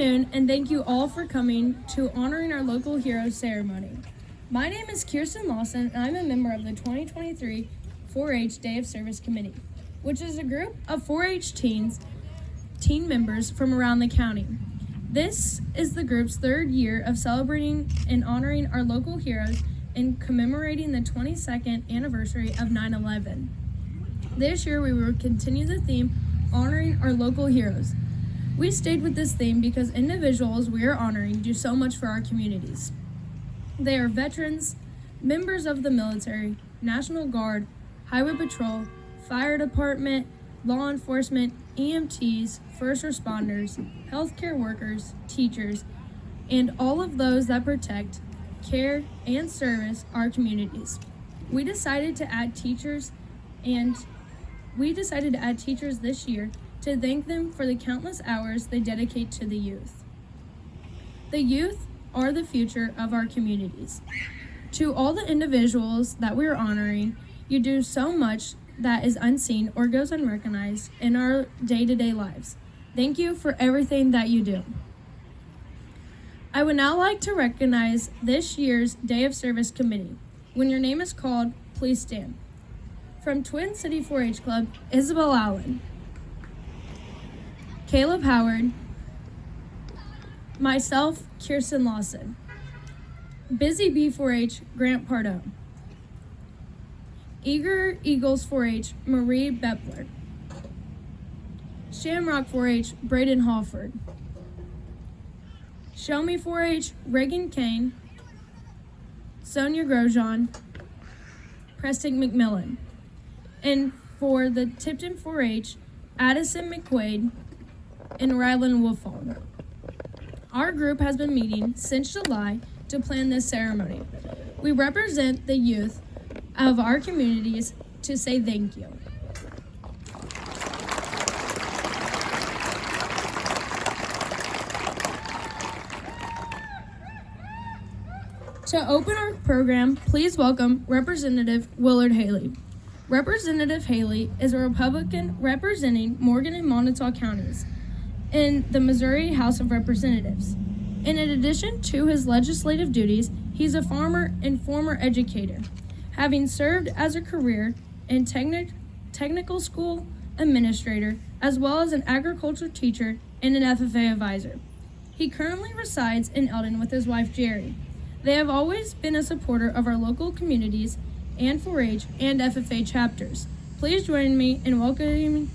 afternoon, and thank you all for coming to Honoring Our Local Heroes ceremony. My name is Kirsten Lawson, and I'm a member of the 2023 4-H Day of Service Committee, which is a group of 4-H teen members from around the county. This is the group's third year of celebrating and honoring our local heroes and commemorating the 22nd anniversary of 9/11. This year, we will continue the theme, Honoring Our Local Heroes. We stayed with this theme because individuals we are honoring do so much for our communities. They are veterans, members of the military, National Guard, Highway Patrol, Fire Department, law enforcement, EMTs, first responders, healthcare workers, teachers, and all of those that protect, care, and service our communities. We decided to add teachers this year to thank them for the countless hours they dedicate to the youth. The youth are the future of our communities. To all the individuals that we are honoring, you do so much that is unseen or goes unrecognized in our day-to-day lives. Thank you for everything that you do. I would now like to recognize this year's Day of Service Committee. When your name is called, please stand. From Twin City 4-H Club, Isabel Allen, Caleb Howard, myself, Kirsten Lawson, Busy Bee 4-H, Grant Pardo, Eager Eagles 4-H, Marie Bepler, Shamrock 4-H, Braden Hawford, Show Me 4-H, Reagan Kane, Sonia Grosjean, Preston McMillan, and for the Tipton 4-H, Addison McQuaid, and Rylan Wolfong. Our group has been meeting since July to plan this ceremony. We represent the youth of our communities to say thank you. To open our program, please welcome Representative Willard Haley. Representative Haley is a Republican representing Morgan and Moniteau counties in the Missouri House of Representatives. In addition to his legislative duties, he's a farmer and former educator, having served as a career and technical school administrator, as well as an agriculture teacher and an FFA advisor. He currently resides in Eldon with his wife, Jerry. They have always been a supporter of our local communities and 4-H and FFA chapters. Please join me in welcoming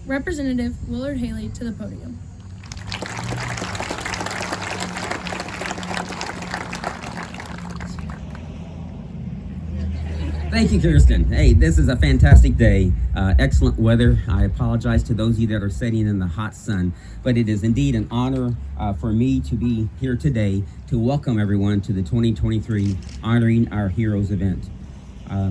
Representative Willard Haley to the podium. Thank you, Kirsten. Hey, this is a fantastic day. Excellent weather. I apologize to those of you that are sitting in the hot sun, but it is indeed an honor for me to be here today to welcome everyone to the 2023 Honoring Our Heroes event.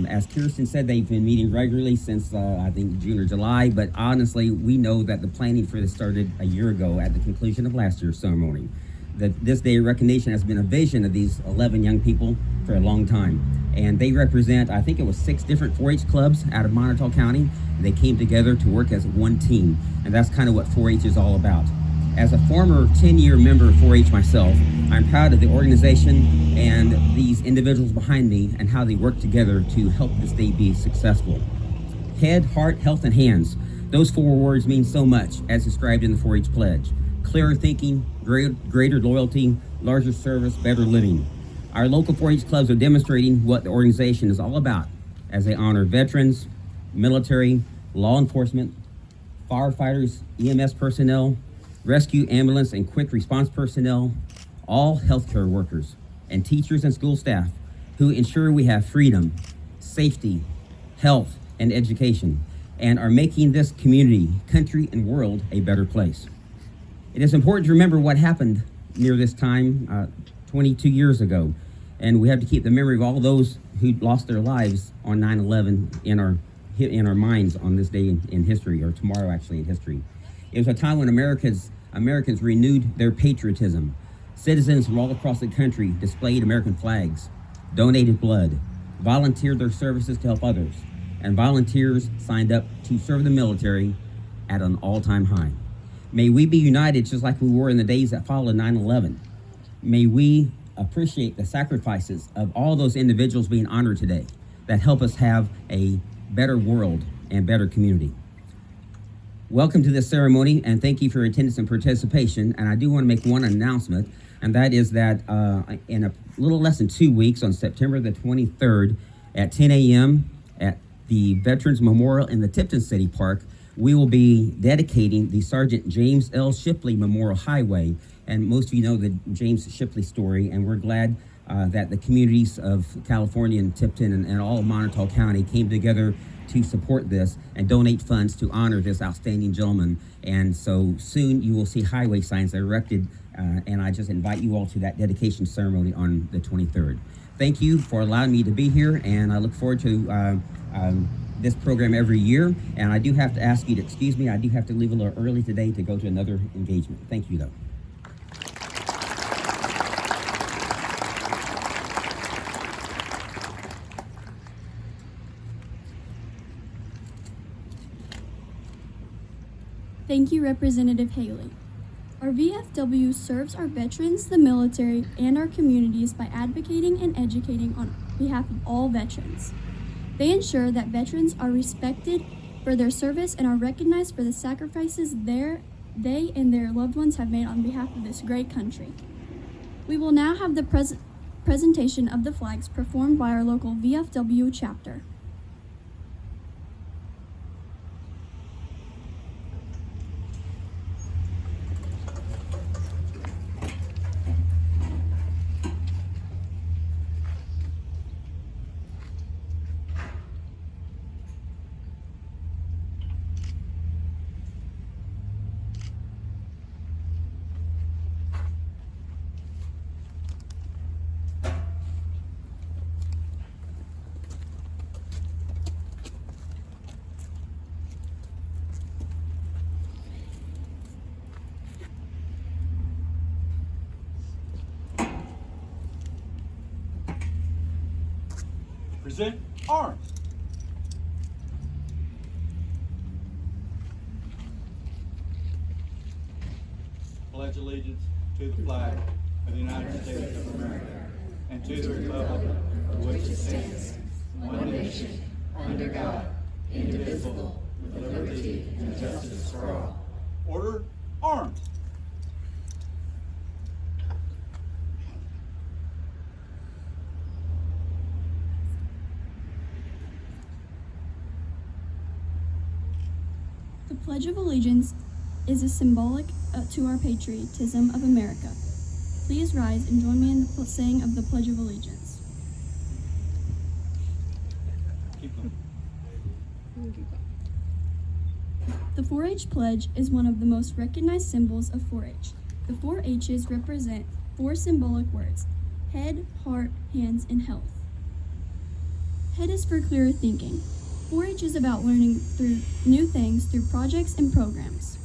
As Kirsten said, they've been meeting regularly since I think June or July, but honestly, we know that the planning for this started a year ago at the conclusion of last year's ceremony. This day of recognition has been a vision of these 11 young people for a long time. And they represent, I think it was 6 different 4-H clubs out of Moniteau County. They came together to work as one team, and that's kind of what 4-H is all about. As a former 10-year member of 4-H myself, I'm proud of the organization and these individuals behind me and how they work together to help this day be successful. Head, heart, health, and hands. Those 4 words mean so much as described in the 4-H pledge. Clearer thinking, greater loyalty, larger service, better living. Our local 4-H clubs are demonstrating what the organization is all about as they honor veterans, military, law enforcement, firefighters, EMS personnel, rescue, ambulance, and quick response personnel, all healthcare workers, and teachers and school staff who ensure we have freedom, safety, health, and education, and are making this community, country, and world a better place. It is important to remember what happened near this time 22 years ago, and we have to keep the memory of all those who lost their lives on 9/11 in our minds on this day in history, or tomorrow actually in history. It was a time when Americans renewed their patriotism. Citizens from all across the country displayed American flags, donated blood, volunteered their services to help others, and volunteers signed up to serve the military at an all-time high. May we be united just like we were in the days that followed 9/11. May we appreciate the sacrifices of all those individuals being honored today that help us have a better world and better community. Welcome to this ceremony, and thank you for your attendance and participation. And I do want to make one announcement, and that is that in a little less than 2 weeks, on September the 23rd at 10 a.m. at the Veterans Memorial in the Tipton City Park, we will be dedicating the Sergeant James L. Shipley Memorial Highway. And most of you know the James Shipley story, and we're glad that the communities of California and Tipton and all of Moniteau County came together to support this and donate funds to honor this outstanding gentleman. And so soon you will see highway signs erected, and I just invite you all to that dedication ceremony on the 23rd. Thank you for allowing me to be here, and I look forward to this program every year. And I do have to ask you to excuse me. I do have to leave a little early today to go to another engagement. Thank you, though. Thank you, Representative Haley. Our VFW serves our veterans, the military, and our communities by advocating and educating on behalf of all veterans. They ensure that veterans are respected for their service and are recognized for the sacrifices they and their loved ones have made on behalf of this great country. We will now have the presentation of the flags performed by our local VFW chapter. Present arms. Pledge allegiance to the flag of the United States of America and to the republic for which it stands, one nation, under God, indivisible, with liberty and justice for all. Order, arms. The Pledge of Allegiance is a symbolic to our patriotism of America. Please rise and join me in the saying of the Pledge of Allegiance. Keep them. The 4-H pledge is one of the most recognized symbols of 4-H. The 4 H's represent 4 symbolic words: head, heart, hands, and health. Head is for clearer thinking. 4-H is about learning through new things through projects and programs.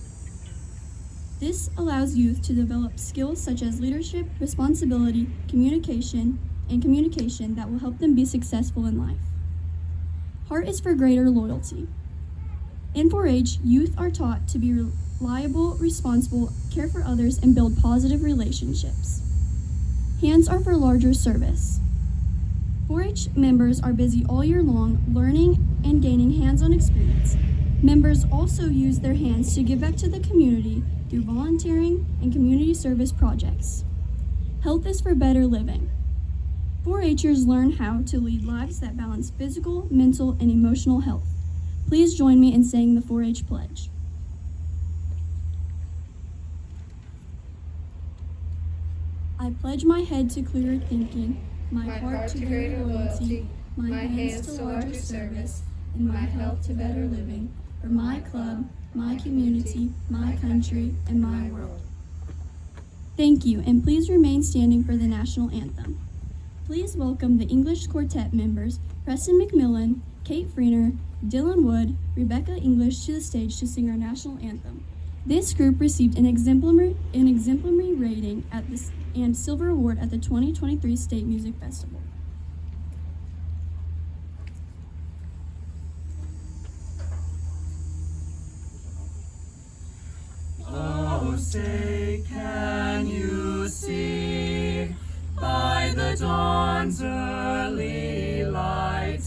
This allows youth to develop skills such as leadership, responsibility, communication that will help them be successful in life. Heart is for greater loyalty. In 4-H, youth are taught to be reliable, responsible, care for others, and build positive relationships. Hands are for larger service. 4-H members are busy all year long learning and gaining hands-on experience. Members also use their hands to give back to the community through volunteering and community service projects. Health is for better living. 4-Hers learn how to lead lives that balance physical, mental, and emotional health. Please join me in saying the 4-H pledge. I pledge my head to clearer thinking, my heart to greater loyalty, my hands to larger service, and my health to better living, for my club, my community, my country, and my world. Thank you, and please remain standing for the national anthem. Please welcome the English Quartet members, Preston McMillan, Kate Freener, Dylan Wood, Rebecca English to the stage to sing our national anthem. This group received an exemplary rating and silver award at the 2023 State Music Festival. I dawn's early light,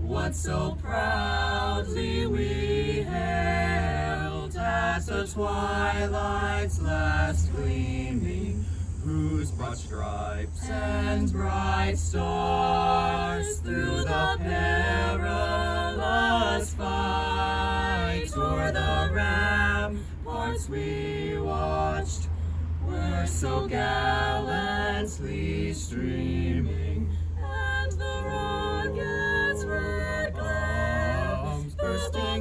what so proudly we hailed as the twilight's last gleaming, whose broad stripes and bright stars through the perilous fight o'er the ramparts we watched were so gallantly streaming, and the rockets' red glams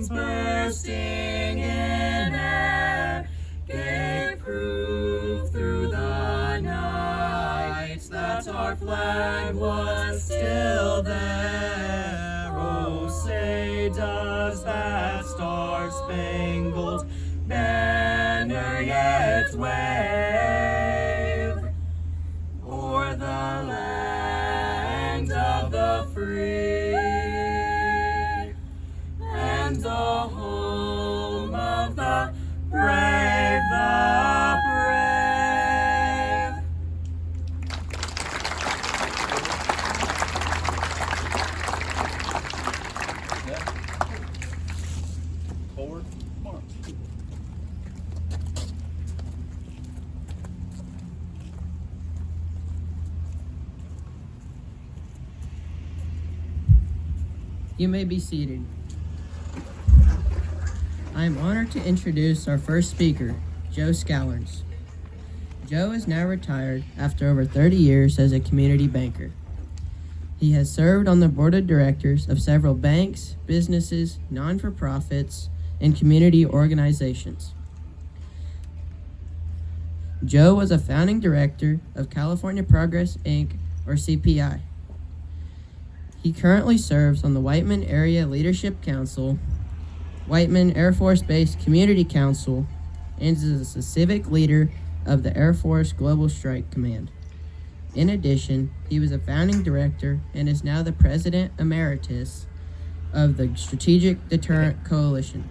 bursting in air gave proof through the night that our flag was still there. Oh, say does that star-spangled banner yet wave o'er the land of the free and the home of the brave, the brave. Forward, march. You may be seated. I am honored to introduce our first speaker, Joe Scallons. Joe is now retired after over 30 years as a community banker. He has served on the board of directors of several banks, businesses, non-for-profits, and community organizations. Joe was a founding director of California Progress, Inc., or CPI. He currently serves on the Whiteman Area Leadership Council, Whiteman Air Force Base Community Council, and is a civic leader of the Air Force Global Strike Command. In addition, he was a founding director and is now the president emeritus of the Strategic Deterrent Coalition.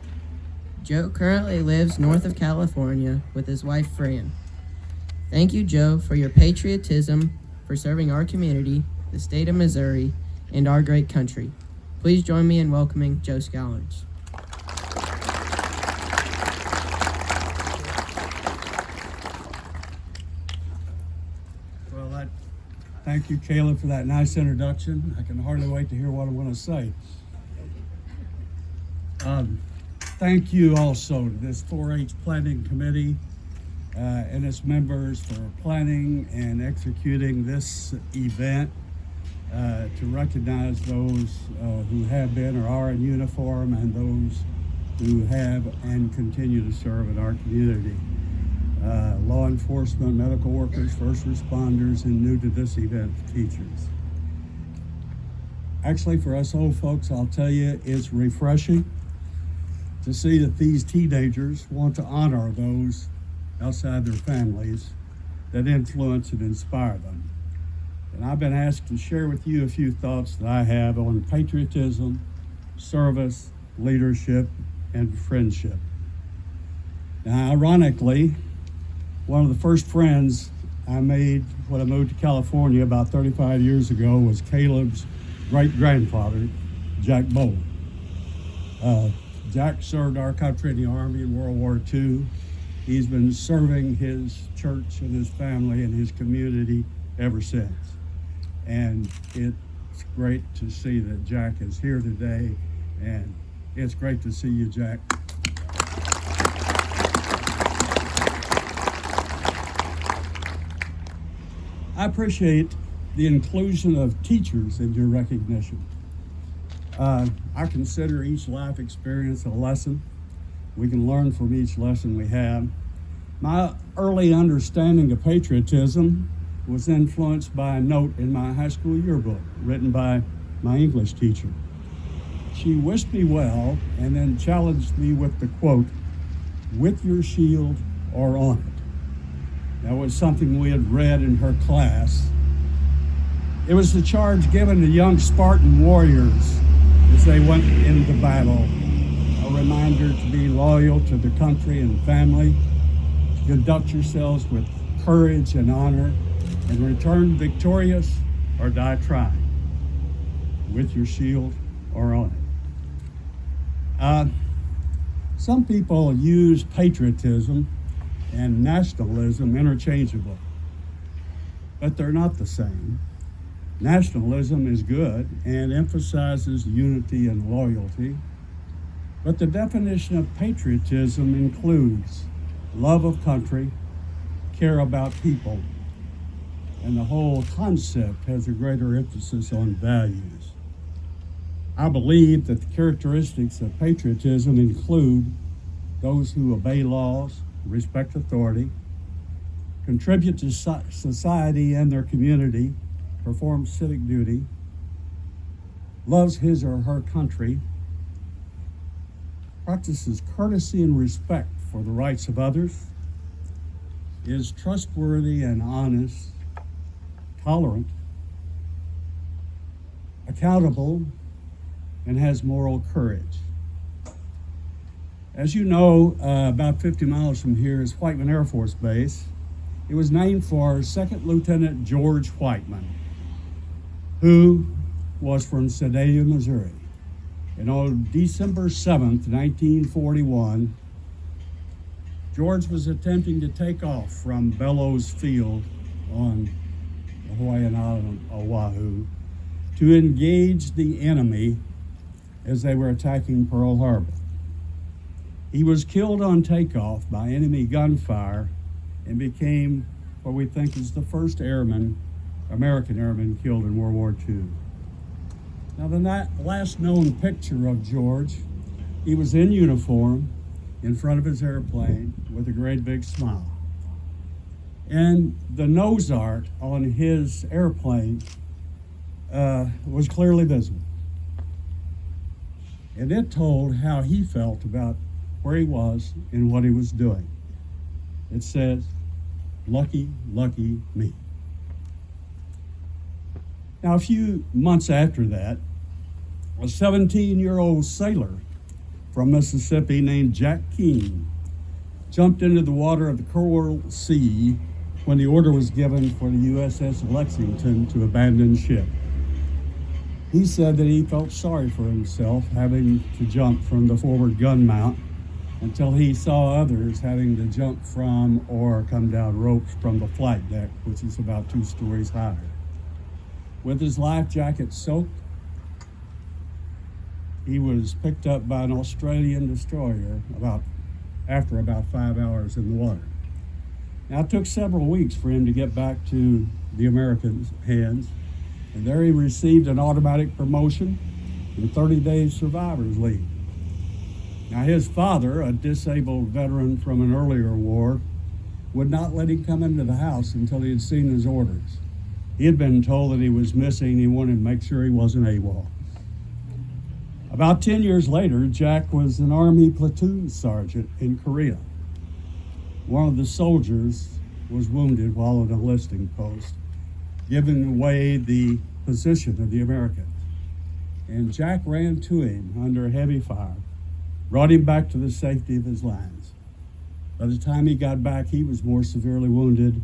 Joe currently lives north of California with his wife, Fran. Thank you, Joe, for your patriotism, for serving our community, the state of Missouri, and our great country. Please join me in welcoming Joe Scallons. Well, thank you, Caleb, for that nice introduction. I can hardly wait to hear what I'm going to say. Thank you also to this 4-H Planning Committee and its members for planning and executing this event to recognize those who have been or are in uniform and those who have and continue to serve in our community. Law enforcement, medical workers, first responders, and new to this event, teachers. Actually, for us old folks, I'll tell you, it's refreshing to see that these teenagers want to honor those outside their families that influence and inspire them. And I've been asked to share with you a few thoughts that I have on patriotism, service, leadership, and friendship. Now, ironically, one of the first friends I made when I moved to California about 35 years ago was Caleb's great-grandfather, Jack Bowen. Jack served our country in the Army in World War II. He's been serving his church and his family and his community ever since. And it's great to see that Jack is here today, and it's great to see you, Jack. I appreciate the inclusion of teachers in your recognition. I consider each life experience a lesson. We can learn from each lesson we have. My early understanding of patriotism was influenced by a note in my high school yearbook written by my English teacher. She wished me well and then challenged me with the quote, "With your shield or on it." That was something we had read in her class. It was the charge given to young Spartan warriors as they went into battle, a reminder to be loyal to the country and family, to conduct yourselves with courage and honor, and return victorious or die trying, with your shield or on it. Some people use patriotism and nationalism interchangeably, but they're not the same. Nationalism is good and emphasizes unity and loyalty, but the definition of patriotism includes love of country, care about people, and the whole concept has a greater emphasis on values. I believe that the characteristics of patriotism include those who obey laws, respect authority, contribute to society and their community, performs civic duty, loves his or her country, practices courtesy and respect for the rights of others, is trustworthy and honest, tolerant, accountable, and has moral courage. As you know, about 50 miles from here is Whiteman Air Force Base. It was named for Second Lieutenant George Whiteman, who was from Sedalia, Missouri. And on December 7th, 1941, George was attempting to take off from Bellows Field on the Hawaiian island Oahu to engage the enemy as they were attacking Pearl Harbor. He was killed on takeoff by enemy gunfire and became what we think is the first American airman killed in World War II. Now, the last known picture of George, he was in uniform in front of his airplane with a great big smile. And the nose art on his airplane was clearly visible. And it told how he felt about where he was and what he was doing. It says, "Lucky, lucky me." Now, a few months after that, a 17-year-old sailor from Mississippi named Jack Keene jumped into the water of the Coral Sea when the order was given for the USS Lexington to abandon ship. He said that he felt sorry for himself having to jump from the forward gun mount until he saw others having to jump from or come down ropes from the flight deck, which is about 2 stories higher. With his life jacket soaked, he was picked up by an Australian destroyer after about 5 hours in the water. Now, it took several weeks for him to get back to the Americans' hands, and there he received an automatic promotion and 30 days survivor's leave. Now, his father, a disabled veteran from an earlier war, would not let him come into the house until he had seen his orders. He had been told that he was missing. He wanted to make sure he wasn't AWOL. About 10 years later, Jack was an Army platoon sergeant in Korea. One of the soldiers was wounded while on a enlisting post, giving away the position of the Americans. And Jack ran to him under heavy fire, brought him back to the safety of his lines. By the time he got back, he was more severely wounded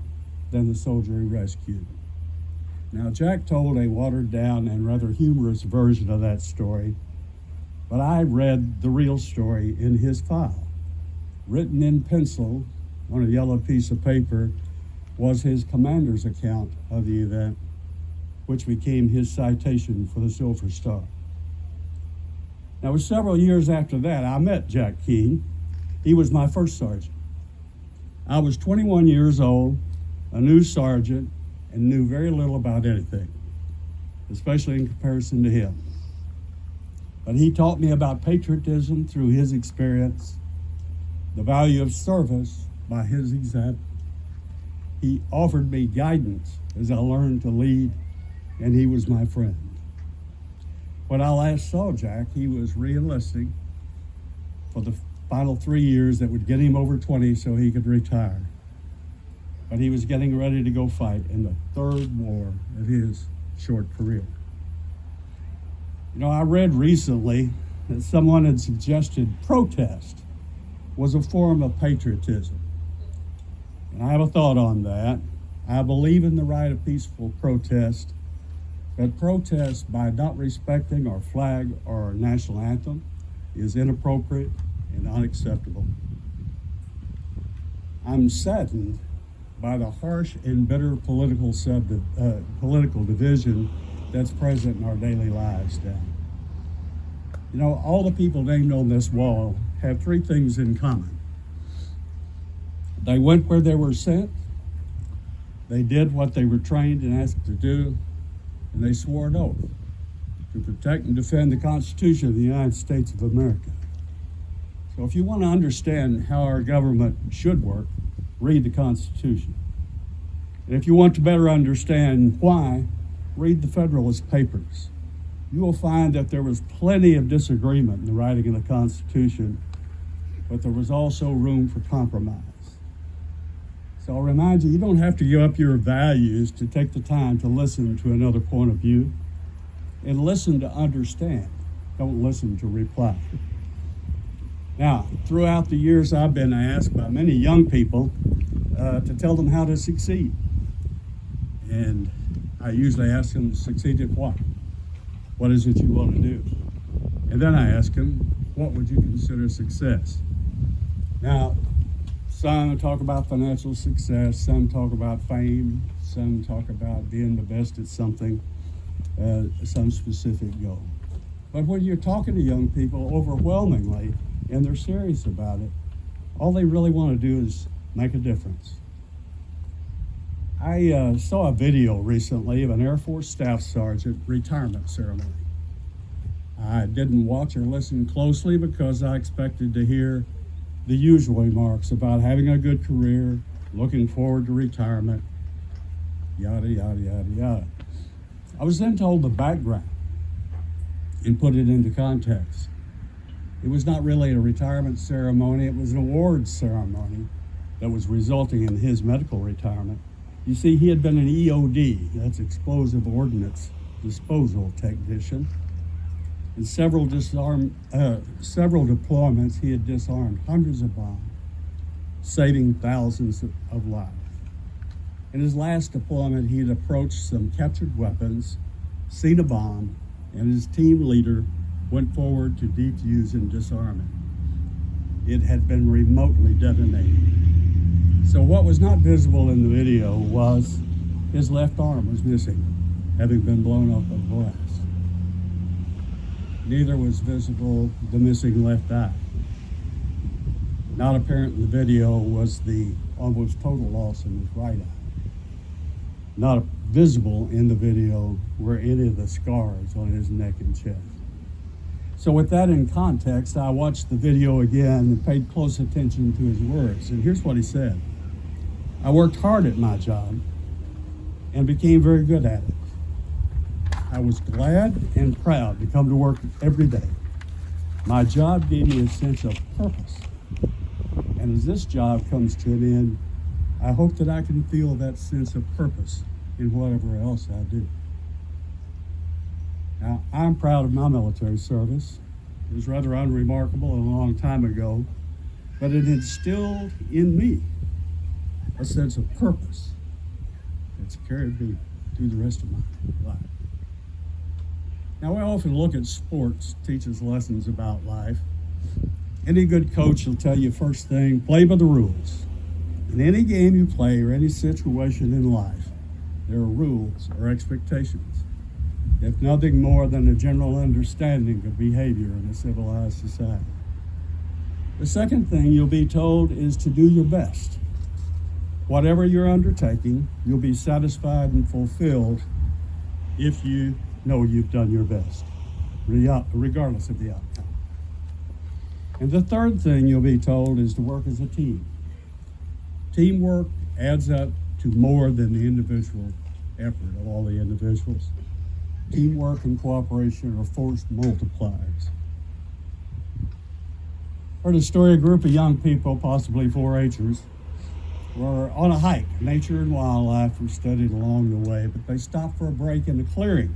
than the soldier he rescued. Now, Jack told a watered-down and rather humorous version of that story, but I read the real story in his file. Written in pencil on a yellow piece of paper was his commander's account of the event, which became his citation for the Silver Star. Now, it was several years after that I met Jack Keene. He was my first sergeant. I was 21 years old, a new sergeant, and knew very little about anything, especially in comparison to him. But he taught me about patriotism through his experience, the value of service by his example. He offered me guidance as I learned to lead, and he was my friend. When I last saw Jack, he was re-enlisting for the final 3 years that would get him over 20 so he could retire. But he was getting ready to go fight in the 3rd war of his short career. You know, I read recently that someone had suggested protest was a form of patriotism. And I have a thought on that. I believe in the right of peaceful protest, that protest by not respecting our flag or our national anthem is inappropriate and unacceptable. I'm saddened by the harsh and bitter political division that's present in our daily lives now. You know, all the people named on this wall have three things in common. They went where they were sent, they did what they were trained and asked to do, and they swore an oath to protect and defend the Constitution of the United States of America. So if you want to understand how our government should work, read the Constitution. And if you want to better understand why, read the Federalist Papers. You will find that there was plenty of disagreement in the writing of the Constitution, but there was also room for compromise. So I'll remind you, you don't have to give up your values to take the time to listen to another point of view, and listen to understand. Don't listen to reply. Now, throughout the years, I've been asked by many young people to tell them how to succeed. And I usually ask them, succeed at what? What is it you want to do? And then I ask them, what would you consider success? Now, some talk about financial success, some talk about fame, some talk about being the best at something, some specific goal. But when you're talking to young people, overwhelmingly, and they're serious about it, all they really want to do is make a difference. I saw a video recently of an Air Force Staff Sergeant retirement ceremony. I didn't watch or listen closely because I expected to hear the usual remarks about having a good career, looking forward to retirement, yada, yada, yada, yada. I was then told the background and put it into context. It was not really a retirement ceremony, it was an awards ceremony that was resulting in his medical retirement. You see, he had been an EOD, that's explosive ordnance disposal technician. In several deployments, he had disarmed hundreds of bombs, saving thousands of lives. In his last deployment, he had approached some captured weapons, seen a bomb, and his team leader went forward to defuse and disarm it. It had been remotely detonated. So what was not visible in the video was his left arm was missing, having been blown up by a blast. Neither was visible the missing left eye. Not apparent in the video was the almost total loss in his right eye. Not visible in the video were any of the scars on his neck and chest. So with that in context, I watched the video again and paid close attention to his words. And here's what he said. I worked hard at my job and became very good at it. I was glad and proud to come to work every day. My job gave me a sense of purpose. And as this job comes to an end, I hope that I can feel that sense of purpose in whatever else I do. Now, I'm proud of my military service. It was rather unremarkable a long time ago, but it instilled in me a sense of purpose that's carried me through the rest of my life. Now, we often look at sports, teaches lessons about life. Any good coach will tell you first thing, play by the rules. In any game you play or any situation in life, there are rules or expectations, if nothing more than a general understanding of behavior in a civilized society. The second thing you'll be told is to do your best. Whatever you're undertaking, you'll be satisfied and fulfilled if you know you've done your best, regardless of the outcome. And the third thing you'll be told is to work as a team. Teamwork adds up to more than the individual effort of all the individuals. Teamwork and cooperation are force multipliers. Heard a story, a group of young people, possibly 4-Hers, were on a hike. Nature and wildlife were studied along the way, but they stopped for a break in a clearing.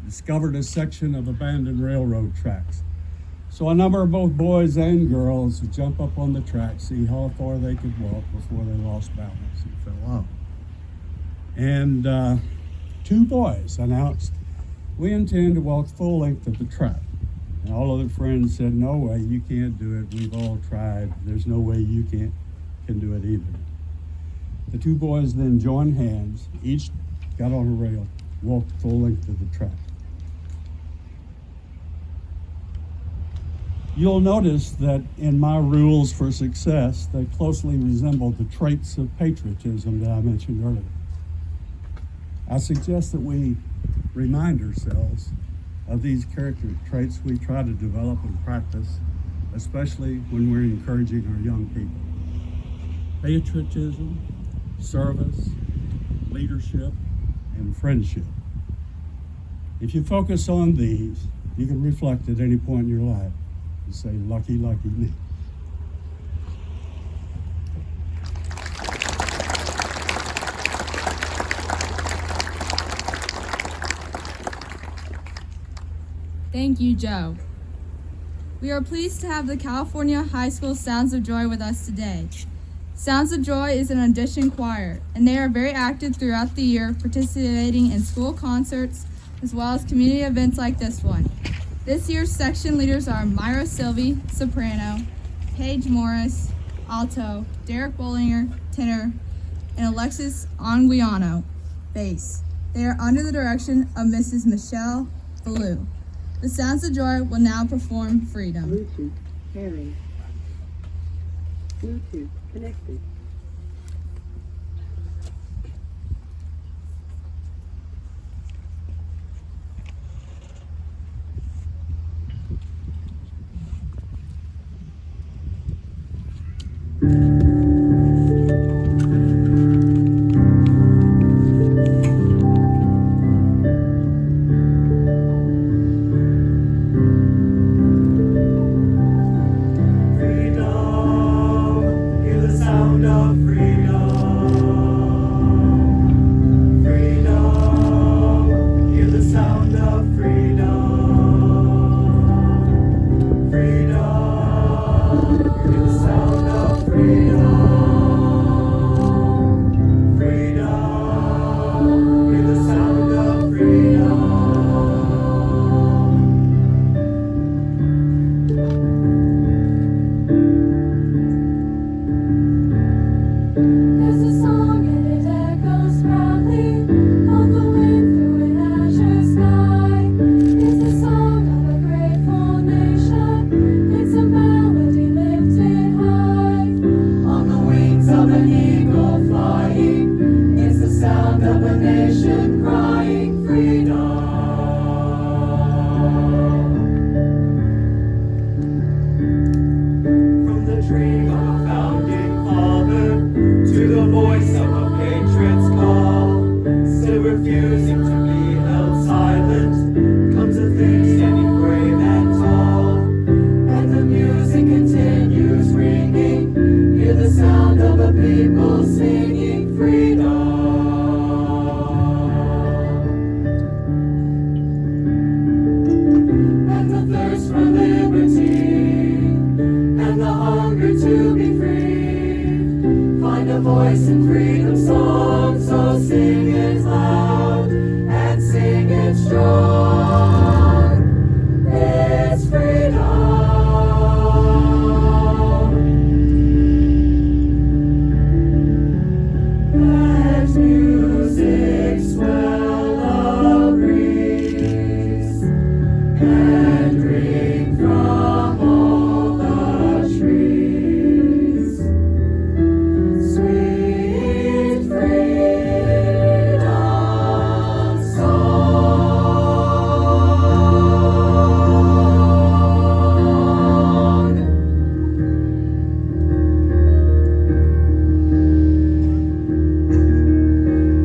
Discovered a section of abandoned railroad tracks. So a number of both boys and girls would jump up on the track, see how far they could walk before they lost balance and fell out. And two boys announced, "We intend to walk full length of the track." And all of their friends said, "No way, you can't do it. We've all tried. There's no way you can do it either." The two boys then joined hands, each got on a rail, walked full length of the track. You'll notice that in my rules for success, they closely resemble the traits of patriotism that I mentioned earlier. I suggest that we remind ourselves of these character traits we try to develop and practice, especially when we're encouraging our young people. Patriotism, service, leadership, and friendship. If you focus on these, you can reflect at any point in your life and say, "Lucky, lucky me." Thank you, Joe. We are pleased to have the California High School Sounds of Joy with us today. Sounds of Joy is an audition choir, and they are very active throughout the year, participating in school concerts as well as community events like this one. This year's section leaders are Myra Sylvie, soprano, Paige Morris, alto, Derek Bollinger, tenor, and Alexis Anguiano, bass. They are under the direction of Mrs. Michelle Ballou. The Sounds of Joy will now perform Freedom. Bluetooth pairing. Bluetooth connected.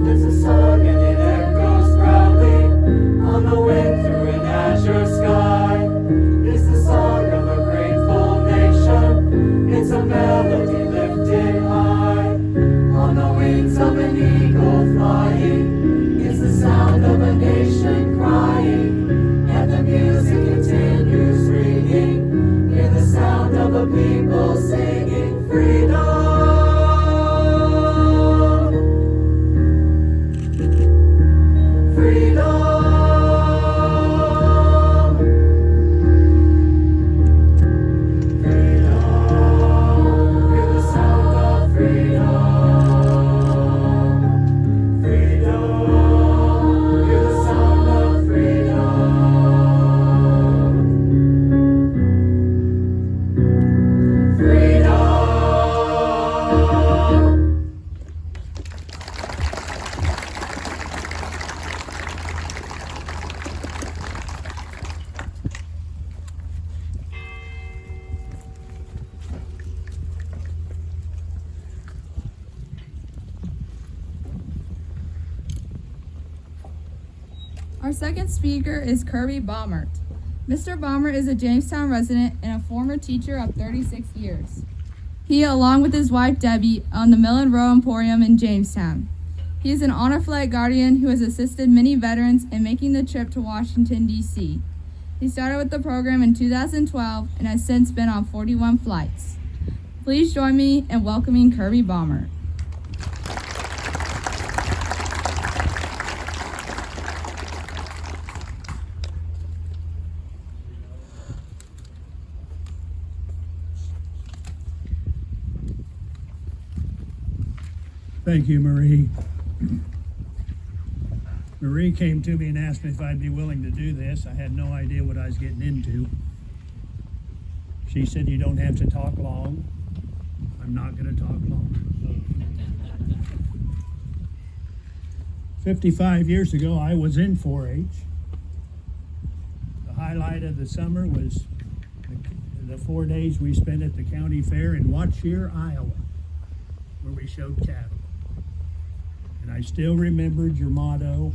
There's a song Our second speaker is Kirby Baumert. Mr. Baumert is a Jamestown resident and a former teacher of 36 years. He, along with his wife Debbie, own the Mill and Row Emporium in Jamestown. He is an honor flight guardian who has assisted many veterans in making the trip to Washington, D.C. He started with the program in 2012 and has since been on 41 flights. Please join me in welcoming Kirby Baumert. Thank you, Marie. Marie came to me and asked me if I'd be willing to do this. I had no idea what I was getting into. She said, "You don't have to talk long." I'm not going to talk long. 55 years ago, I was in 4-H. The highlight of the summer was the 4 days we spent at the county fair in Watchir, Iowa, where we showed cattle. And I still remembered your motto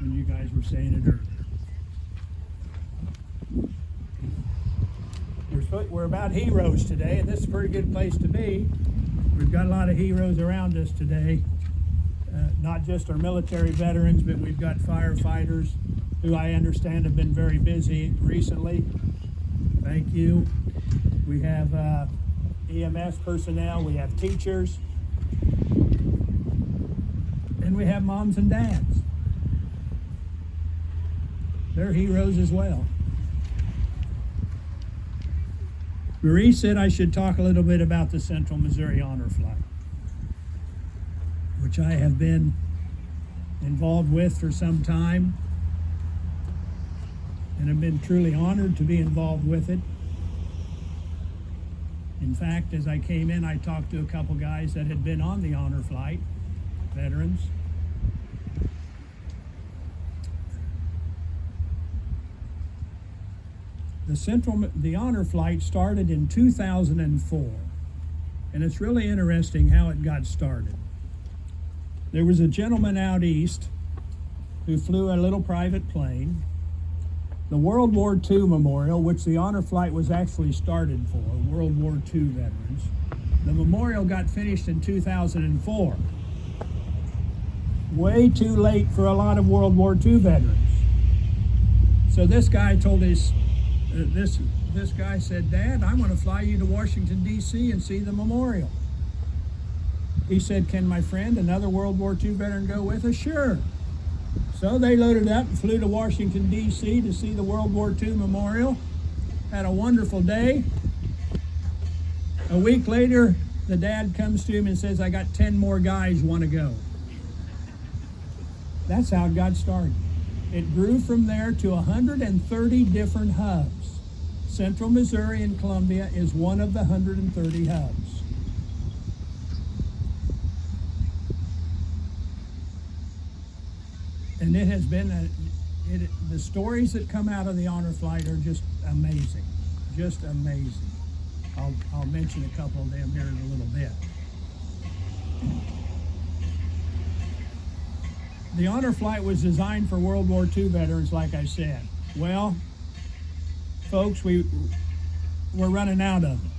when you guys were saying it earlier. We're about heroes today, and this is a pretty good place to be. We've got a lot of heroes around us today. Not just our military veterans, but we've got firefighters who I understand have been very busy recently. Thank you. We have EMS personnel, we have teachers, and we have moms and dads. They're heroes as well. Marie said I should talk a little bit about the Central Missouri Honor Flight, which I have been involved with for some time, and have been truly honored to be involved with it. In fact, as I came in, I talked to a couple guys that had been on the honor flight, veterans. The honor flight started in 2004, and it's really interesting how it got started. There was a gentleman out east who flew a little private plane. The World War II memorial, which the honor flight was actually started for, World War II veterans, the memorial got finished in 2004. Way too late for a lot of World War II veterans. So this guy told this guy said, "Dad, I'm going to fly you to Washington, D.C. and see the memorial." He said, "Can my friend, another World War II veteran, go with us?" "Sure." So they loaded up and flew to Washington, D.C. to see the World War II memorial. Had a wonderful day. A week later, the dad comes to him and says, "I got 10 more guys want to go." That's how it got started. It grew from there to 130 different hubs. Central Missouri and Columbia is one of the 130 hubs. And it has been, the stories that come out of the honor flight are just amazing, just amazing. I'll mention a couple of them here in a little bit. The honor flight was designed for World War II veterans, like I said. Well, folks, we're running out of them.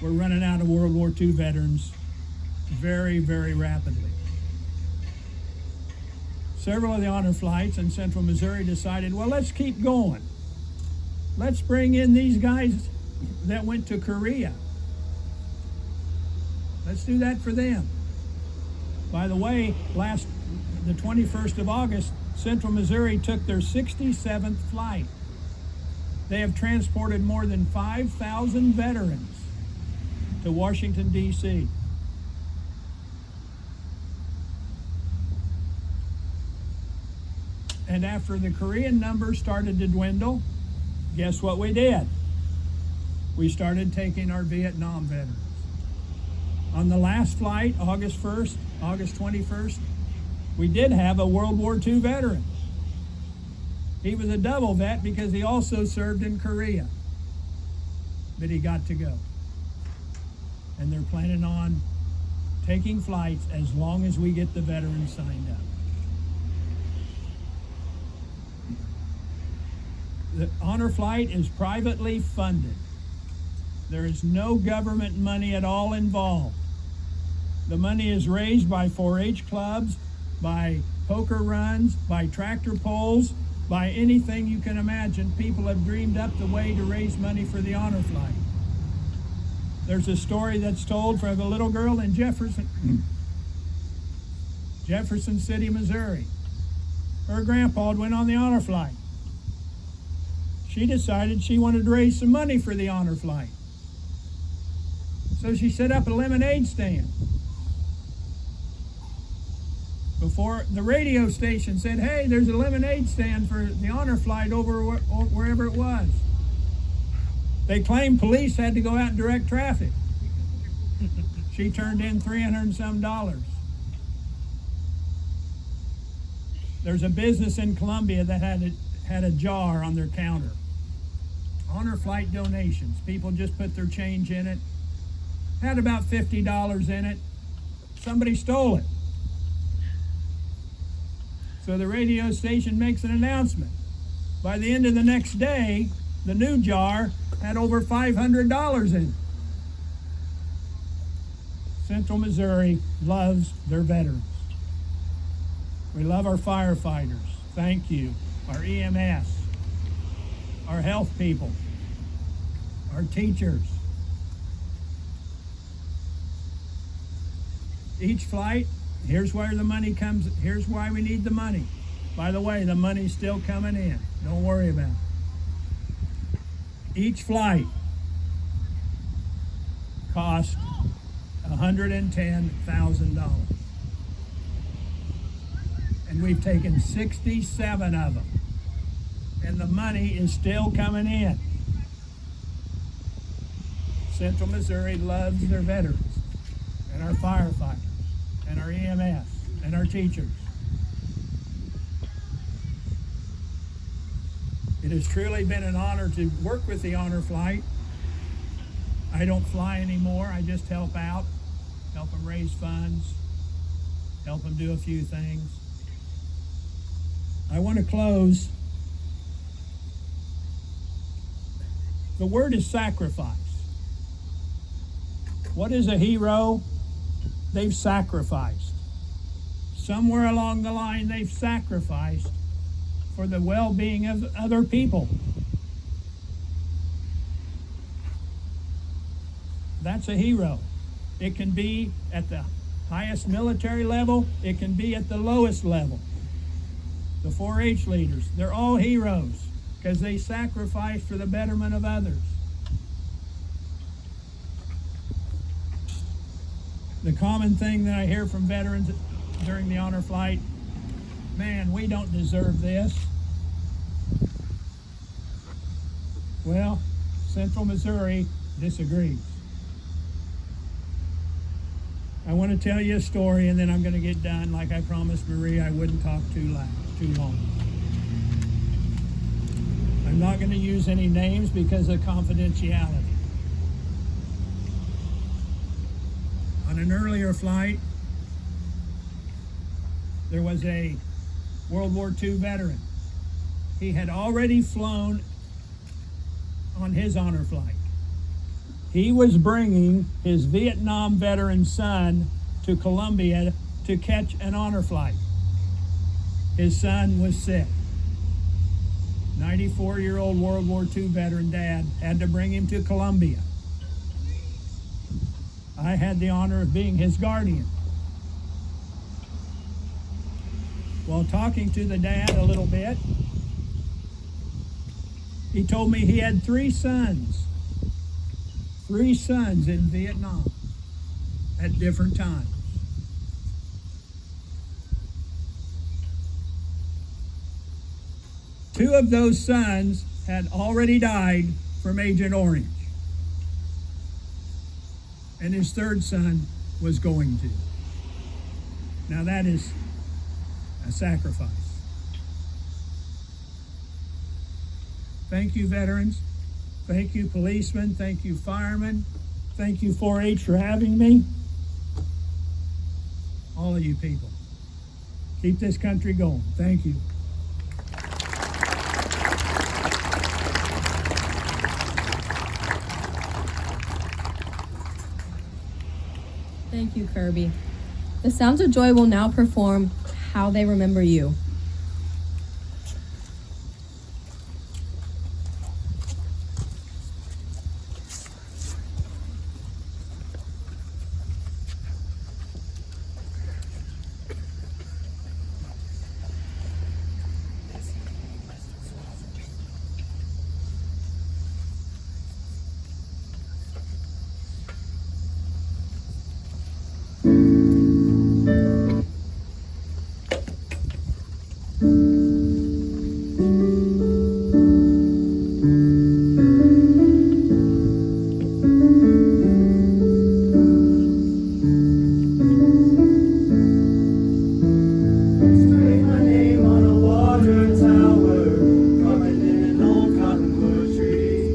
We're running out of World War II veterans very, very rapidly. Several of the honor flights in Central Missouri decided, well, let's keep going. Let's bring in these guys that went to Korea. Let's do that for them. By the way, the 21st of August, Central Missouri took their 67th flight. They have transported more than 5,000 veterans to Washington, D.C. And after the Korean numbers started to dwindle, guess what we did? We started taking our Vietnam veterans. On the last flight, August 21st, we did have a World War II veteran. He was a double vet because he also served in Korea. But he got to go. And they're planning on taking flights as long as we get the veterans signed up. The honor flight is privately funded. There is no government money at all involved. The money is raised by 4-H clubs, by poker runs, by tractor pulls, by anything you can imagine. People have dreamed up the way to raise money for the honor flight. There's a story that's told from a little girl in Jefferson City, Missouri. Her grandpa went on the honor flight. She decided she wanted to raise some money for the honor flight. So she set up a lemonade stand. Before the radio station said, hey, there's a lemonade stand for the honor flight over wherever it was. They claimed police had to go out and direct traffic. She turned in $300 and some. There's a business in Columbia that had a jar on their counter. Honor flight donations. People just put their change in it. Had about $50 in it. Somebody stole it. So the radio station makes an announcement. By the end of the next day, the new jar had over $500 in it. Central Missouri loves their veterans. We love our firefighters. Thank you. Our EMS, our health people, our teachers. Each flight, here's where the money comes. Here's why we need the money. By the way, the money's still coming in. Don't worry about it. Each flight cost $110,000. And we've taken 67 of them. And the money is still coming in. Central Missouri loves their veterans and our firefighters and our EMS and our teachers. It has truly been an honor to work with the honor flight. I don't fly anymore. I just help out, help them raise funds, help them do a few things. I want to close. The word is sacrifice. What is a hero? They've sacrificed. Somewhere along the line, they've sacrificed for the well-being of other people. That's a hero. It can be at the highest military level. It can be at the lowest level. The 4-H leaders, they're all heroes because they sacrifice for the betterment of others. The common thing that I hear from veterans during the honor flight, man, we don't deserve this. Well, Central Missouri disagrees. I want to tell you a story and then I'm going to get done. Like I promised Marie, I wouldn't talk too long. I'm not going to use any names because of confidentiality. On an earlier flight, there was a World War II veteran. He had already flown on his honor flight. He was bringing his Vietnam veteran son to Columbia to catch an honor flight. His son was sick. 94-year-old World War II veteran dad had to bring him to Columbia. I had the honor of being his guardian. While talking to the dad a little bit, he told me he had 3 sons. 3 sons in Vietnam at different times. Two of those sons had already died from Agent Orange. And his 3rd son was going to. Now that is a sacrifice. Thank you, veterans. Thank you, policemen. Thank you, firemen. Thank you, 4-H, for having me. All of you people. Keep this country going. Thank you. Thank you, Kirby. The Sounds of Joy will now perform How They Remember You. Scrape my name on a water tower, carved in an old cottonwood tree.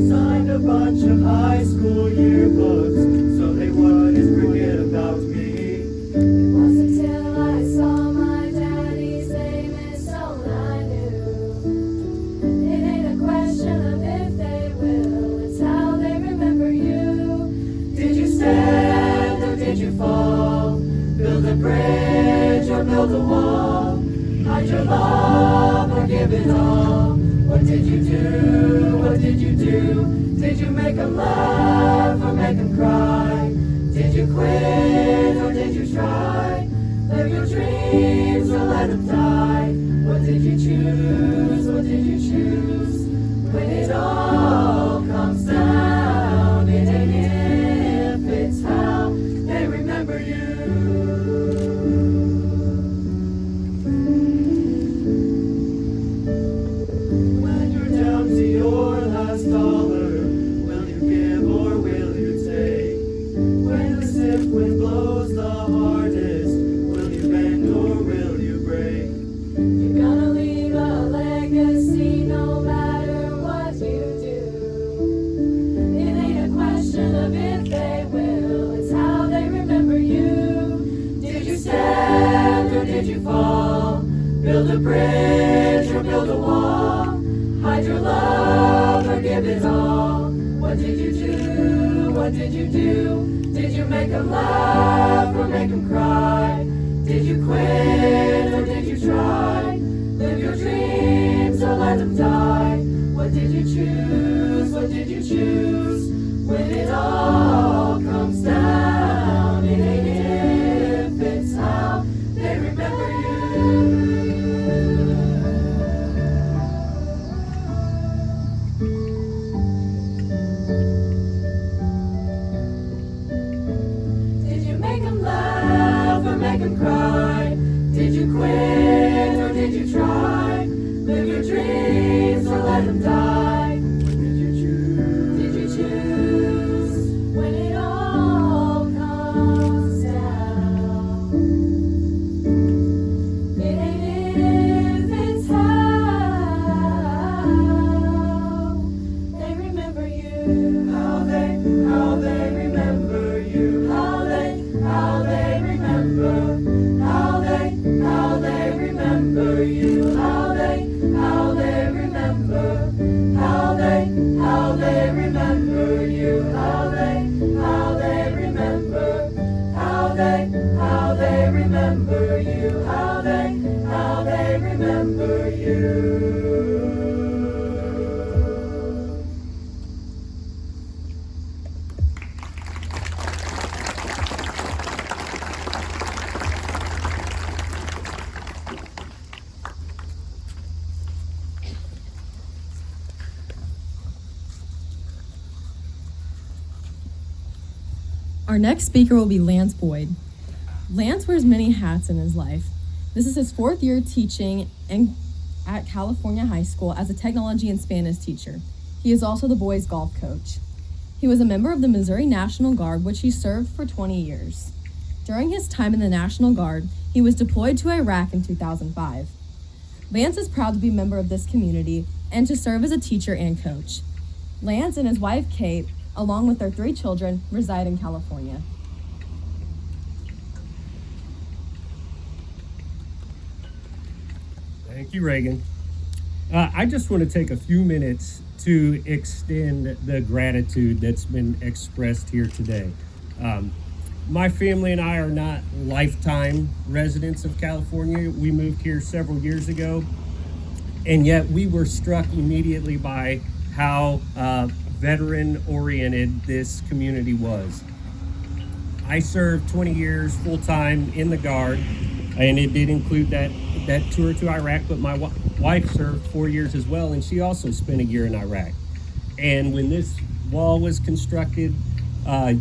Signed a bunch of high school yearbooks so they wouldn't forget about me. It wasn't till I saw my daddy's name is all I knew. It ain't a question of if they will, it's how they remember you. Did you stand or did you fall? Build a bridge or build a wall? Hide your love or give it all? What did you do? What did you do? Did you make 'em laugh or make 'em cry? Did you quit or did you try? Live your dreams or let 'em die? What did you choose? What did you choose? When it all comes down, it ain't if, it's how they remember you. When you're down to your last dollar, will you give or will you take? When the stiff wind blows the hardest, will you bend or will you break? You're gonna leave a legacy no matter what you do. It ain't a question of if they will, it's how they remember you. Did you stand or did you fall? Build a bridge or build a wall? Hide your love or give it all? What did you do? What did you do? Did you make 'em laugh or make 'em cry? Did you quit or did you try? Live your dreams or let 'em die? What did you choose? What did you choose? When it all comes down, it ain't if, it's how they remember you. Did you make 'em laugh or make 'em cry? Did you quit or did you try? Live your dreams or let 'em die? What did you choose? Did you choose? When it all comes down, it ain't if, it's how they remember you. How they remember you. How they remember. How they remember you. How they remember. How they remember you. How they remember. How they remember you. How they remember you. Our next speaker will be Lance Boyd. Lance wears many hats in his life. This is his 4th year teaching at California High School as a technology and Spanish teacher. He is also the boys' golf coach. He was a member of the Missouri National Guard, which he served for 20 years. During his time in the National Guard, he was deployed to Iraq in 2005. Lance is proud to be a member of this community and to serve as a teacher and coach. Lance and his wife, Kate, along with their 3 children, reside in California. Thank you, Reagan. I just want to take a few minutes to extend the gratitude that's been expressed here today. my family and I are not lifetime residents of California. We moved here several years ago, and yet we were struck immediately by how veteran-oriented this community was. I served 20 years full-time in the Guard, and it did include that tour to Iraq, but my wife served 4 years as well, and she also spent a year in Iraq. And when this wall was constructed,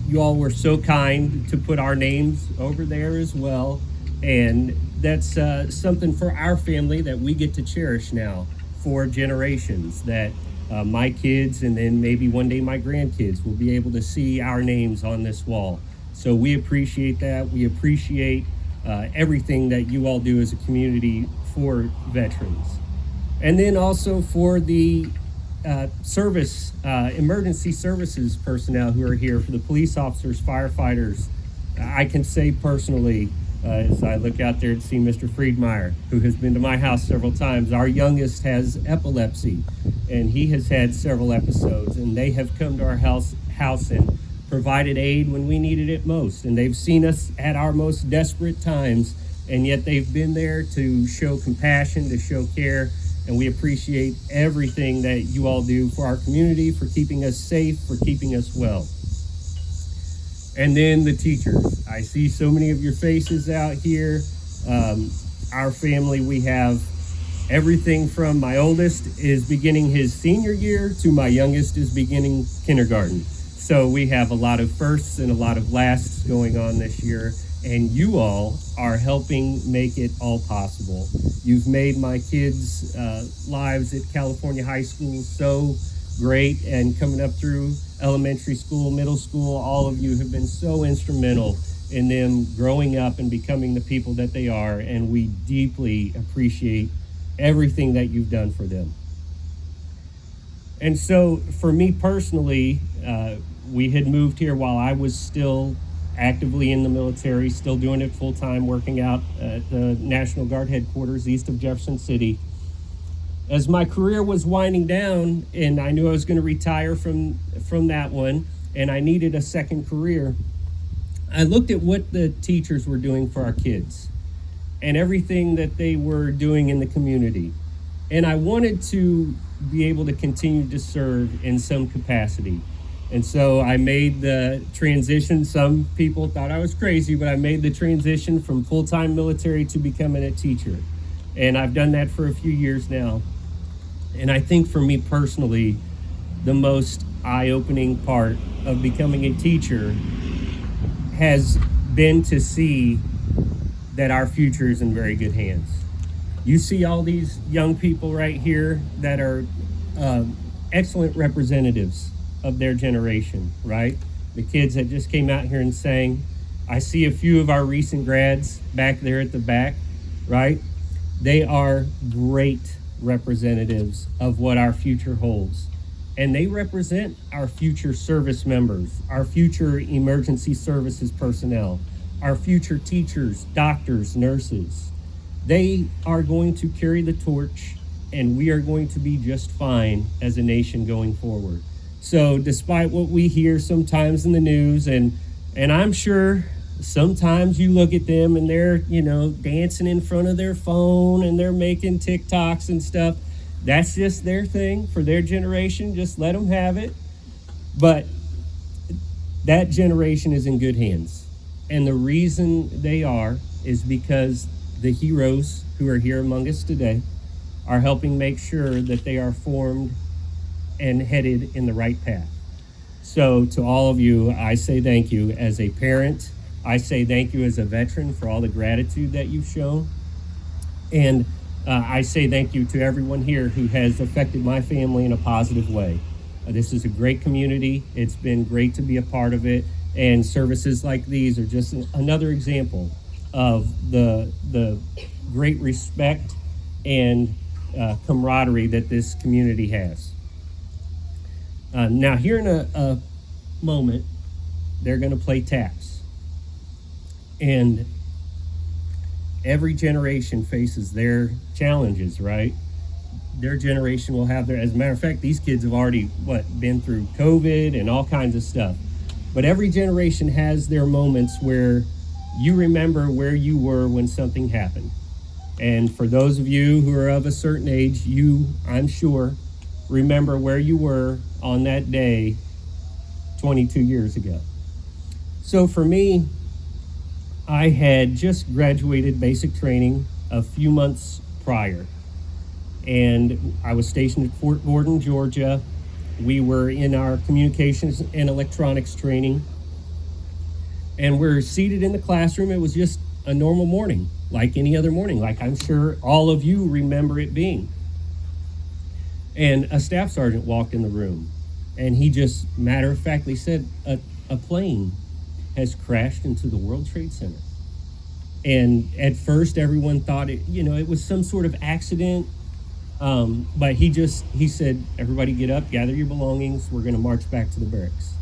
you all were so kind to put our names over there as well, and that's something for our family that we get to cherish now for generations, that my kids and then maybe one day my grandkids will be able to see our names on this wall. So we appreciate that. We appreciate everything that you all do as a community for veterans. And then also for the emergency services personnel who are here, for the police officers, firefighters. I can say personally, as I look out there to see Mr. Friedmeier, who has been to my house several times, our youngest has epilepsy, and he has had several episodes, and they have come to our house and provided aid when we needed it most, and they've seen us at our most desperate times, and yet they've been there to show compassion, to show care, and we appreciate everything that you all do for our community, for keeping us safe, for keeping us well. And then the teachers. I see so many of your faces out here. Our family, we have everything from my oldest is beginning his senior year to my youngest is beginning kindergarten. So we have a lot of firsts and a lot of lasts going on this year, and you all are helping make it all possible. You've made my kids' lives at California High School so great, and coming up through elementary school, middle school, all of you have been so instrumental in them growing up and becoming the people that they are, and we deeply appreciate everything that you've done for them. And so for me personally, we had moved here while I was still actively in the military, still doing it full-time, working out at the National Guard headquarters east of Jefferson City. As my career was winding down and I knew I was going to retire from that one, and I needed a second career, I looked at what the teachers were doing for our kids and everything that they were doing in the community. And I wanted to be able to continue to serve in some capacity. And so I made the transition. Some people thought I was crazy, but I made the transition from full-time military to becoming a teacher. And I've done that for a few years now. And I think for me personally, the most eye-opening part of becoming a teacher has been to see that our future is in very good hands. You see all these young people right here that are excellent representatives of their generation, right? The kids that just came out here and sang. I see a few of our recent grads back there at the back, right? They are great representatives of what our future holds. And they represent our future service members, our future emergency services personnel, our future teachers, doctors, nurses. They are going to carry the torch, and we are going to be just fine as a nation going forward. So despite what we hear sometimes in the news, and I'm sure sometimes you look at them and they're, dancing in front of their phone and they're making TikToks and stuff. That's just their thing for their generation. Just let them have it. But that generation is in good hands. And the reason they are is because the heroes who are here among us today are helping make sure that they are formed and headed in the right path. So to all of you, I say thank you as a parent. I say thank you as a veteran for all the gratitude that you've shown. And I say thank you to everyone here who has affected my family in a positive way. This is a great community. It's been great to be a part of it. And services like these are just another example of the great respect and camaraderie that this community has. Now, here in a moment, they're going to play taps. And every generation faces their challenges, right? Their generation will have their, as a matter of fact, these kids have already, been through COVID and all kinds of stuff. but every generation has their moments where you remember where you were when something happened. And for those of you who are of a certain age, you, I'm sure, remember where you were on that day 22 years ago. So for me, I had just graduated basic training a few months prior, and I was stationed at Fort Gordon, Georgia. We were in our communications and electronics training, and we're seated in the classroom. It was just a normal morning, like any other morning, like I'm sure all of you remember it being. And a staff sergeant walked in the room, and he just matter-of-factly said, a plane has crashed into the World Trade Center. And at first, everyone thought it was some sort of accident, but he said, everybody get up, gather your belongings, we're gonna march back to the barracks.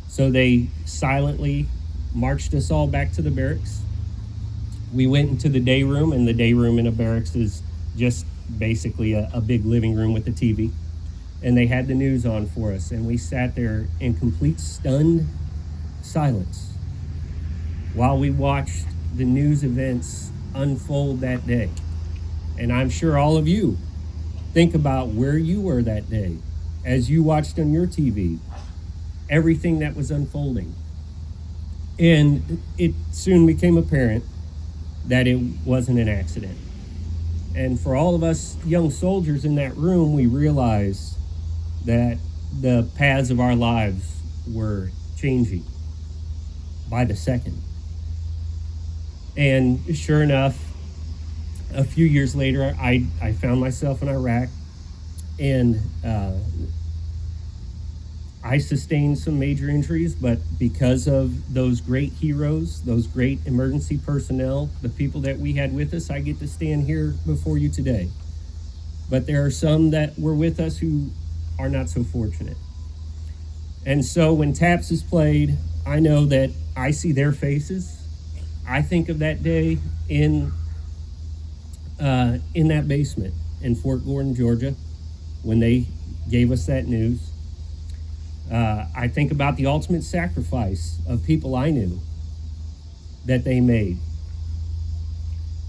So they silently marched us all back to the barracks. We went into the day room, and the day room in a barracks is just basically a big living room with a TV. And they had the news on for us, and we sat there in complete stunned silence while we watched the news events unfold that day. And I'm sure all of you think about where you were that day as you watched on your TV everything that was unfolding. And it soon became apparent that it wasn't an accident. And for all of us young soldiers in that room, we realized that the paths of our lives were changing by the second. And sure enough, a few years later, I found myself in Iraq, and I sustained some major injuries, but because of those great heroes, those great emergency personnel, the people that we had with us, I get to stand here before you today. But there are some that were with us who are not so fortunate. And so when Taps is played, I know that I see their faces. I think of that day in that basement in Fort Gordon, Georgia, when they gave us that news. I think about the ultimate sacrifice of people I knew that they made.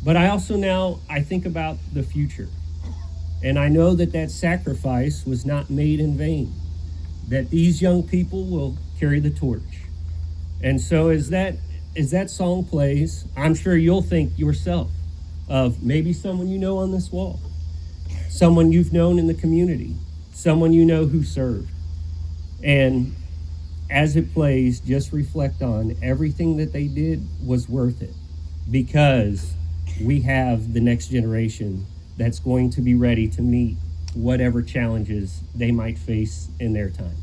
But I think about the future. And I know that sacrifice was not made in vain, that these young people will carry the torch. And so as that song plays, I'm sure you'll think yourself of maybe someone you know on this wall, someone you've known in the community, someone you know who served. And as it plays, just reflect on everything that they did was worth it, because we have the next generation that's going to be ready to meet whatever challenges they might face in their time.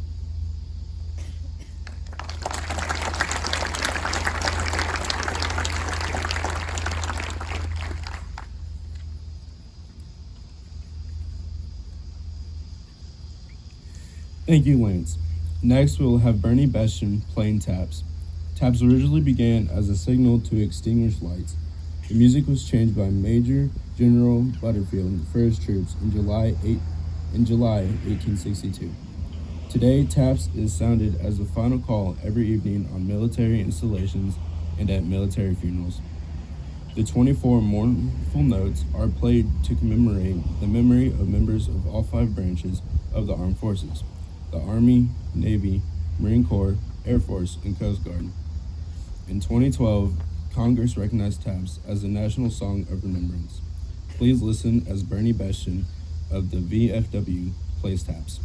Thank you, Lance. Next, we will have Bernie Bestian playing taps. Taps originally began as a signal to extinguish lights. The music was changed by Major General Butterfield, 1st Troops, in July 1862. Today, taps is sounded as the final call every evening on military installations and at military funerals. The 24 mournful notes are played to commemorate the memory of members of all 5 branches of the armed forces: the Army, Navy, Marine Corps, Air Force, and Coast Guard. In 2012, Congress recognized taps as the National Song of Remembrance. Please listen as Bernie Bestian of the VFW plays taps.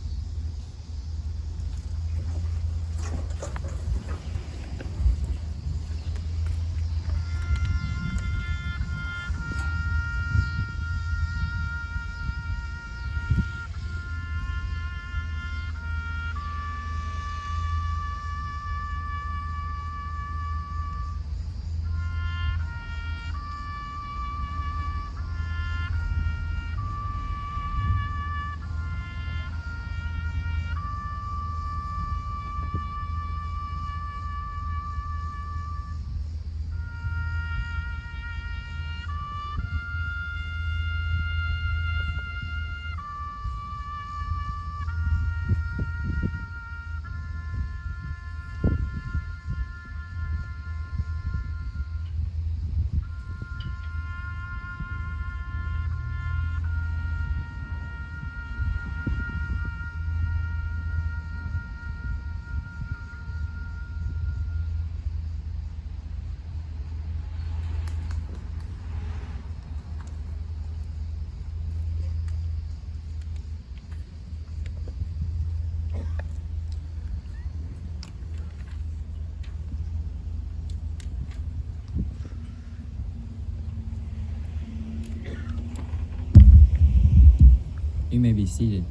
You may be seated.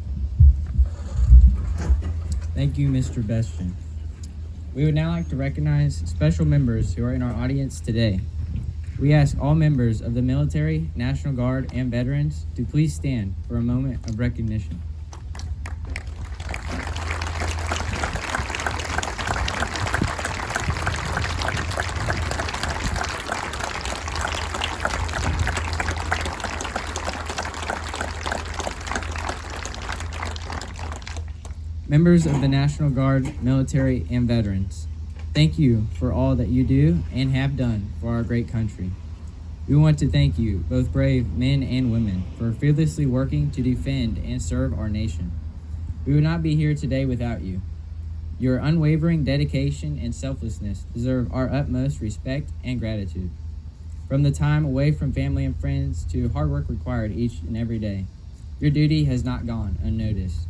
Thank you, Mr. Bestron. We would now like to recognize special members who are in our audience today. We ask all members of the military, National Guard, and veterans to please stand for a moment of recognition. Members of the National Guard, military, and veterans, thank you for all that you do and have done for our great country. We want to thank you, both brave men and women, for fearlessly working to defend and serve our nation. We would not be here today without you. Your unwavering dedication and selflessness deserve our utmost respect and gratitude. From the time away from family and friends to hard work required each and every day, your duty has not gone unnoticed.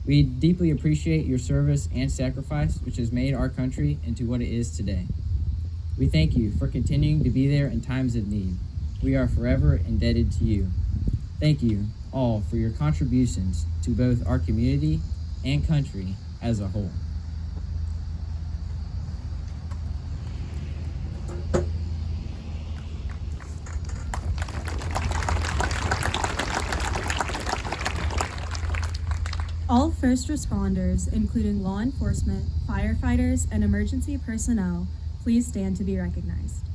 We deeply appreciate your service and sacrifice, which has made our country into what it is today. We thank you for continuing to be there in times of need. We are forever indebted to you. Thank you all for your contributions to both our community and country as a whole. All first responders, including law enforcement, firefighters, and emergency personnel, please stand to be recognized.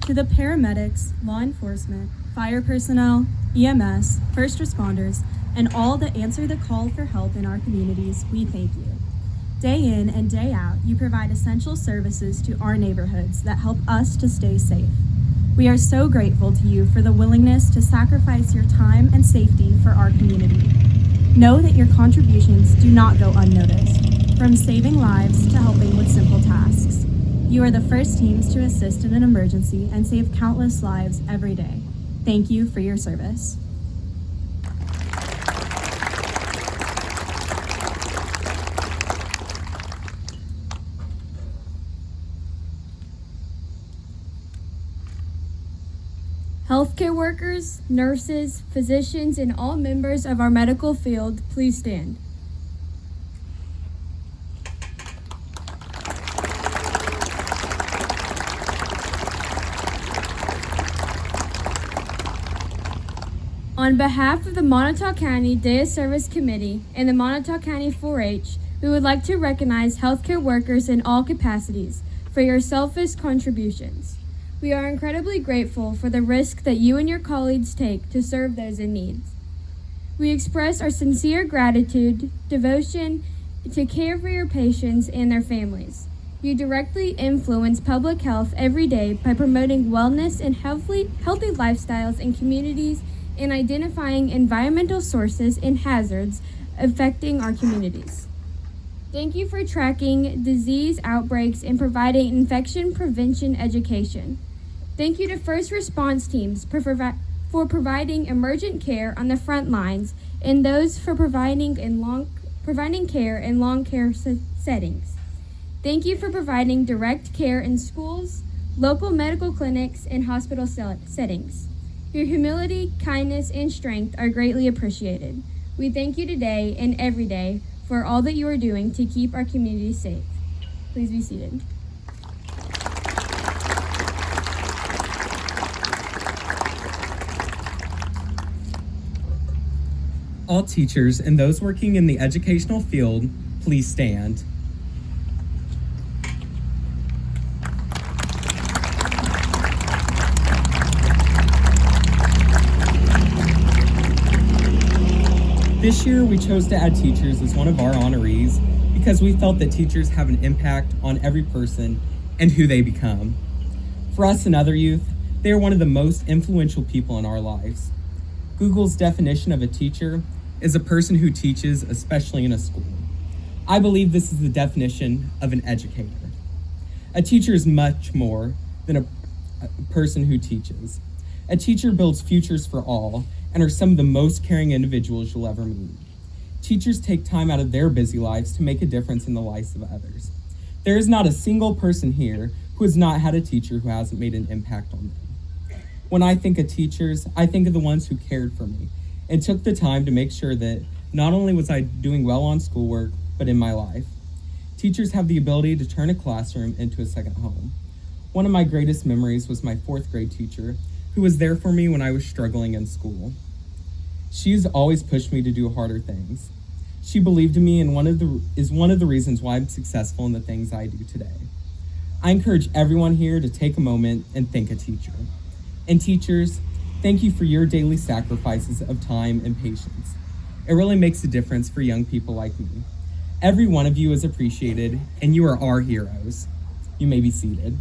To the paramedics, law enforcement, fire personnel, EMS, first responders, and all that answer the call for help in our communities, we thank you. Day in and day out, you provide essential services to our neighborhoods that help us to stay safe. We are so grateful to you for the willingness to sacrifice your time and safety for our community. Know that your contributions do not go unnoticed, from saving lives to helping with simple tasks. You are the first teams to assist in an emergency and save countless lives every day. Thank you for your service. Healthcare workers, nurses, physicians, and all members of our medical field, please stand. On behalf of the Moniteau County Day of Service Committee and the Moniteau County 4-H, we would like to recognize healthcare workers in all capacities for your selfless contributions. We are incredibly grateful for the risk that you and your colleagues take to serve those in need. We express our sincere gratitude, devotion to care for your patients and their families. You directly influence public health every day by promoting wellness and healthy lifestyles in communities and identifying environmental sources and hazards affecting our communities. Thank you for tracking disease outbreaks and providing infection prevention education. Thank you to first response teams for providing emergent care on the front lines and those for providing care in long care settings. Thank you for providing direct care in schools, local medical clinics, and hospital settings. Your humility, kindness, and strength are greatly appreciated. We thank you today and every day for all that you are doing to keep our community safe. Please be seated. All teachers and those working in the educational field, please stand. This year, we chose to add teachers as one of our honorees because we felt that teachers have an impact on every person and who they become. For us and other youth, they are one of the most influential people in our lives. Google's definition of a teacher is a person who teaches, especially in a school. I believe this is the definition of an educator. A teacher is much more than a person who teaches. A teacher builds futures for all and are some of the most caring individuals you'll ever meet. Teachers take time out of their busy lives to make a difference in the lives of others. There is not a single person here who has not had a teacher who hasn't made an impact on them. When I think of teachers, I think of the ones who cared for me and took the time to make sure that not only was I doing well on schoolwork, but in my life. Teachers have the ability to turn a classroom into a second home. One of my greatest memories was my 4th grade teacher, who was there for me when I was struggling in school. She has always pushed me to do harder things. She believed in me and is one of the reasons why I'm successful in the things I do today. I encourage everyone here to take a moment and thank a teacher. And teachers, thank you for your daily sacrifices of time and patience. It really makes a difference for young people like me. Every one of you is appreciated, and you are our heroes. You may be seated.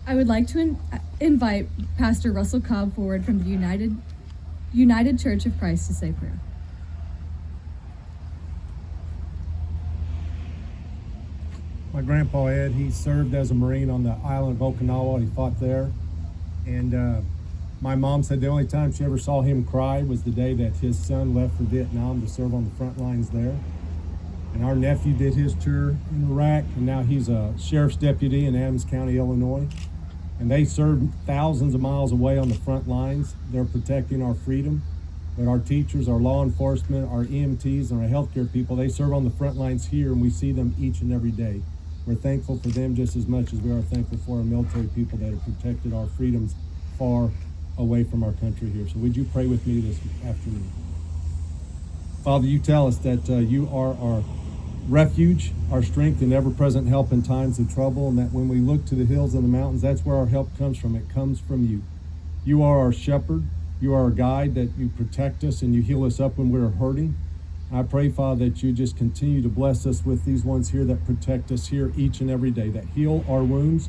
I would like to invite Pastor Russell Cobb forward from the United Church of Christ to say prayer. My grandpa Ed, he served as a Marine on the island of Okinawa. He fought there. And my mom said the only time she ever saw him cry was the day that his son left for Vietnam to serve on the front lines there. And our nephew did his tour in Iraq, and now he's a sheriff's deputy in Adams County, Illinois. And they served thousands of miles away on the front lines. They're protecting our freedom. But our teachers, our law enforcement, our EMTs, and our healthcare people, they serve on the front lines here, and we see them each and every day. We're thankful for them just as much as we are thankful for our military people that have protected our freedoms far away from our country here. So would you pray with me this afternoon? Father, you tell us that you are our refuge, our strength, and ever-present help in times of trouble, and that when we look to the hills and the mountains, that's where our help comes from. It comes from you. You are our shepherd. You are our guide, that you protect us and you heal us up when we're hurting. I pray, Father, that you just continue to bless us with these ones here that protect us here each and every day, that heal our wounds,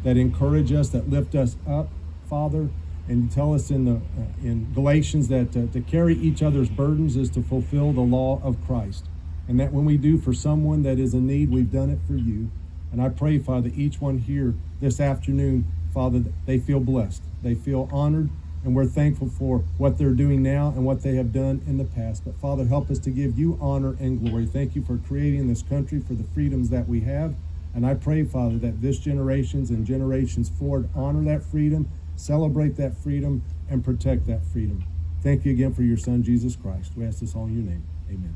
that encourage us, that lift us up, Father. And you tell us in Galatians that to carry each other's burdens is to fulfill the law of Christ. And that when we do for someone that is in need, we've done it for you. And I pray, Father, each one here this afternoon, Father, they feel blessed. They feel honored. And we're thankful for what they're doing now and what they have done in the past. But Father, help us to give you honor and glory. Thank you for creating this country, for the freedoms that we have. And I pray, Father, that this generations and generations forward honor that freedom, celebrate that freedom, and protect that freedom. Thank you again for your Son, Jesus Christ. We ask this all in your name. Amen.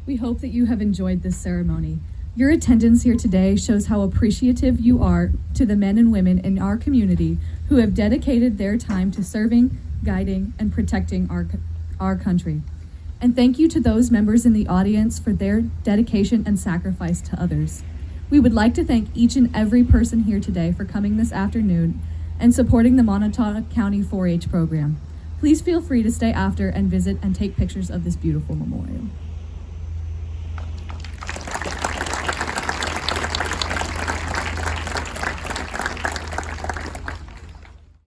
We hope that you have enjoyed this ceremony. Your attendance here today shows how appreciative you are to the men and women in our community who have dedicated their time to serving, guiding, and protecting our country. And thank you to those members in the audience for their dedication and sacrifice to others. We would like to thank each and every person here today for coming this afternoon and supporting the Moniteau County 4-H program. Please feel free to stay after and visit and take pictures of this beautiful memorial.